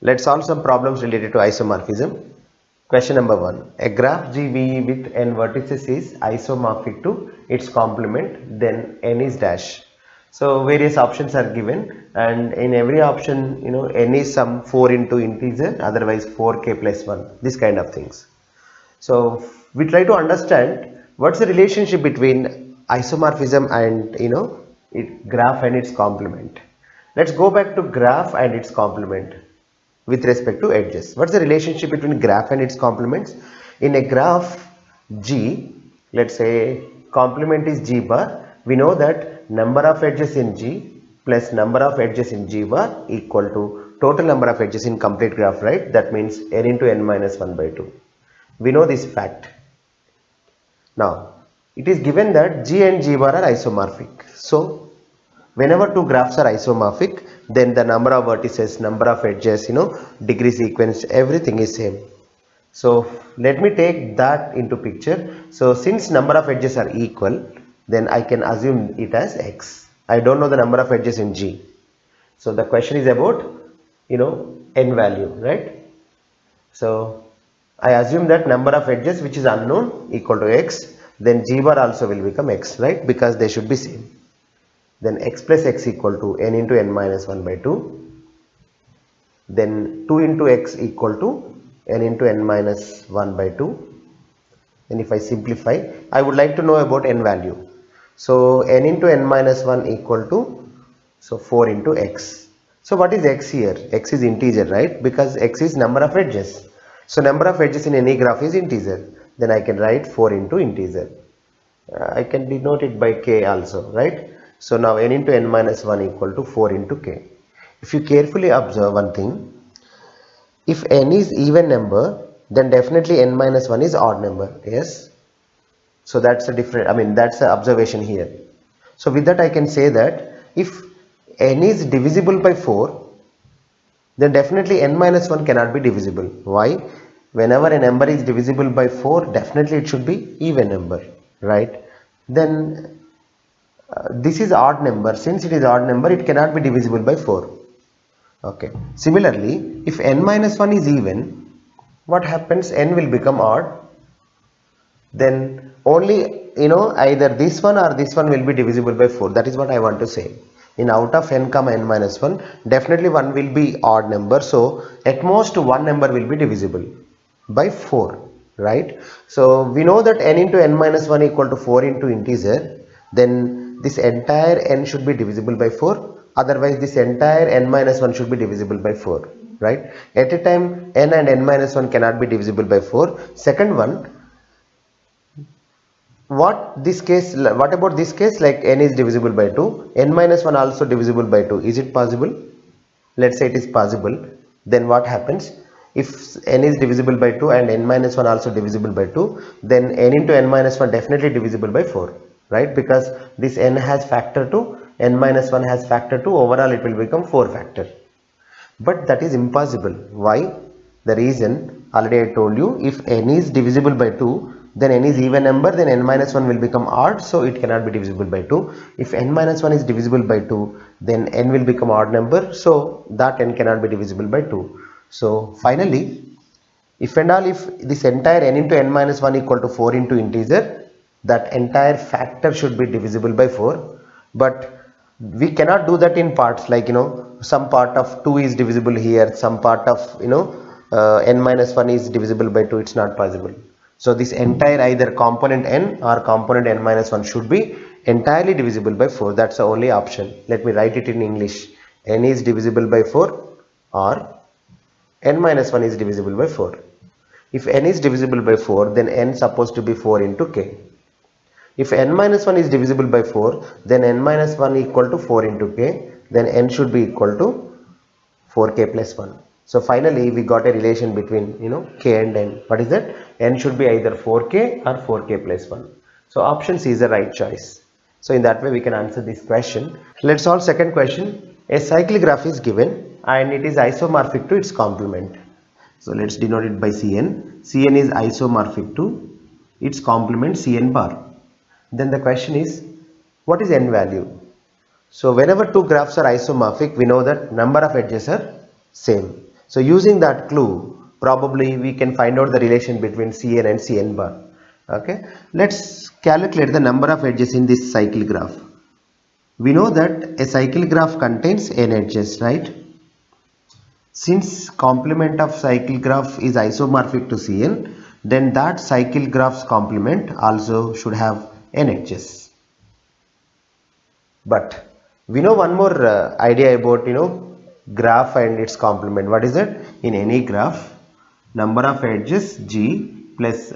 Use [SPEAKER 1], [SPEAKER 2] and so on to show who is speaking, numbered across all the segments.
[SPEAKER 1] Let's solve some problems related to isomorphism. Question number 1. A graph GVE with n vertices is isomorphic to its complement, then n is dash. So various options are given, and in every option, n is some 4 into integer, otherwise 4k plus 1, this kind of things. So we try to understand what's the relationship between isomorphism and graph and its complement. Let's go back to graph and its complement with respect to edges. What's the relationship between graph and its complements? In a graph G, let's say complement is G bar, we know that number of edges in G plus number of edges in G bar equal to total number of edges in complete graph, right? That means n into n minus 1 by 2. We know this fact. Now, it is given that G and G bar are isomorphic. So, whenever two graphs are isomorphic, then the number of vertices, number of edges, degree sequence, everything is same. So, let me take that into picture. So, since number of edges are equal, then I can assume it as X. I don't know the number of edges in G. So, the question is about, n value, right? So, I assume that number of edges which is unknown equal to X, then G bar also will become X, right? Because they should be same. Then X plus X equal to n into n minus 1 by 2. Then 2 into X equal to n into n minus 1 by 2. Then if I simplify, I would like to know about n value. So n into n minus 1 equal to 4 into X. So what is X here? X is integer, right? Because X is number of edges. So number of edges in any graph is integer. Then I can write 4 into integer. I can denote it by k also, right? So now n into n minus 1 equal to 4 into k. If you carefully observe one thing, if n is even number, then definitely n minus 1 is odd number. Yes. So that's a different, that's the observation here. So with that I can say that if n is divisible by 4, then definitely n minus 1 cannot be divisible. Why? Whenever a number is divisible by 4, definitely it should be even number, right? Then this is odd number. Since it is odd number, it cannot be divisible by 4. Okay. Similarly, if n minus 1 is even, what happens? N will become odd. Then only, either this one or this one will be divisible by 4. That is what I want to say. In out of n comma n minus 1, definitely one will be odd number. So at most one number will be divisible by 4, right? So we know that n into n minus 1 equal to 4 into integer. Then this entire n should be divisible by 4. Otherwise this entire n minus 1 should be divisible by 4, right? At a time n and n minus 1 cannot be divisible by 4. Second one, what about this case, like n is divisible by 2, n minus 1 also divisible by 2, is it possible? Let's say it is possible. Then what happens? If n is divisible by 2 and n minus 1 also divisible by 2, then n into n minus 1 definitely divisible by 4, right? Because this n has factor 2, n minus 1 has factor 2, overall it will become 4 factor. But that is impossible. Why? The reason already I told you, if n is divisible by 2, then n is even number, then n minus 1 will become odd, so it cannot be divisible by 2. If n minus 1 is divisible by 2, then n will become odd number, so that n cannot be divisible by 2. So finally, if this entire n into n minus 1 equal to 4 into integer, that entire factor should be divisible by 4. But we cannot do that in parts, like some part of 2 is divisible here, some part of n minus 1 is divisible by 2. It's not possible. So this entire either component n or component n minus 1 should be entirely divisible by 4. That's the only option. Let me write it in English. N is divisible by 4 or n minus 1 is divisible by 4. If n is divisible by 4, then n supposed to be 4 into k. If n minus 1 is divisible by 4, then n minus 1 equal to 4 into k, then n should be equal to 4k plus 1. So finally we got a relation between k and n. What is that? N should be either 4k or 4k plus 1. So option C is the right choice. So in that way we can answer this question. Let's solve second question. A cyclic graph is given and it is isomorphic to its complement. So let's denote it by Cn. Cn is isomorphic to its complement Cn bar. Then the question is, what is n value? So whenever two graphs are isomorphic, we know that number of edges are same. So using that clue, probably we can find out the relation between Cn and Cn bar. Okay, let's calculate the number of edges in this cycle graph. We know that a cycle graph contains n edges, right? Since complement of cycle graph is isomorphic to Cn, then that cycle graph's complement also should have n edges. But we know one more idea about graph and its complement. What is it? In any graph, number of edges g plus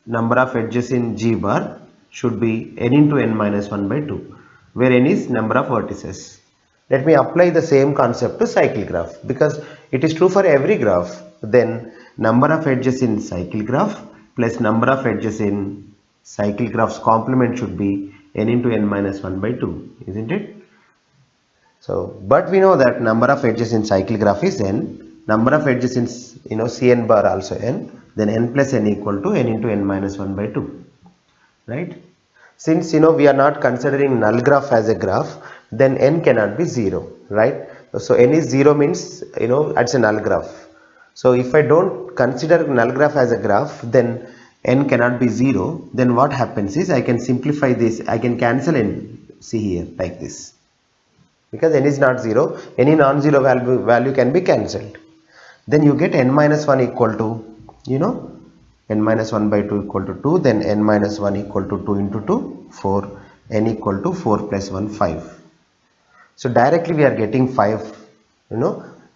[SPEAKER 1] number of edges in g bar should be n into n minus 1 by 2, where n is number of vertices. Let me apply the same concept to cycle graph, because it is true for every graph. Then number of edges in cycle graph plus number of edges in cycle graph's complement should be n into n minus 1 by 2, isn't it? So, but we know that number of edges in cycle graph is n, number of edges in Cn bar also n, then n plus n equal to n into n minus 1 by 2, right? Since we are not considering null graph as a graph, then n cannot be 0, right? So n is 0 means it's a null graph. So if I don't consider null graph as a graph, then n cannot be 0. Then what happens is I can simplify this, I can cancel n, see here, like this, because n is not 0, any non-zero value can be cancelled. Then you get n minus 1 equal to n minus 1 by 2 equal to 2, then n minus 1 equal to 2 into 2, 4, n equal to 4 plus 1, 5. So directly we are getting 5,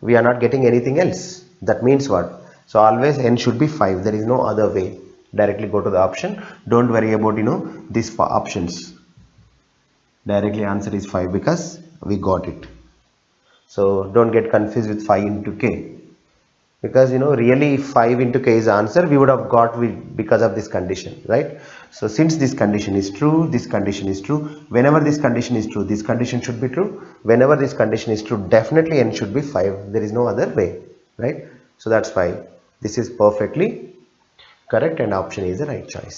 [SPEAKER 1] we are not getting anything else. That means what? So always n should be 5, there is no other way. Directly go to the option, don't worry about these options. Directly answer is 5 because we got it. So don't get confused with 5 into k, because really if 5 into k is the answer, we would have got because of this condition, right? So since this condition is true, this condition is true, whenever this condition is true, this condition should be true. Whenever this condition is true, definitely n should be 5, there is no other way, right? So that's why this is perfectly correct and option is the right choice.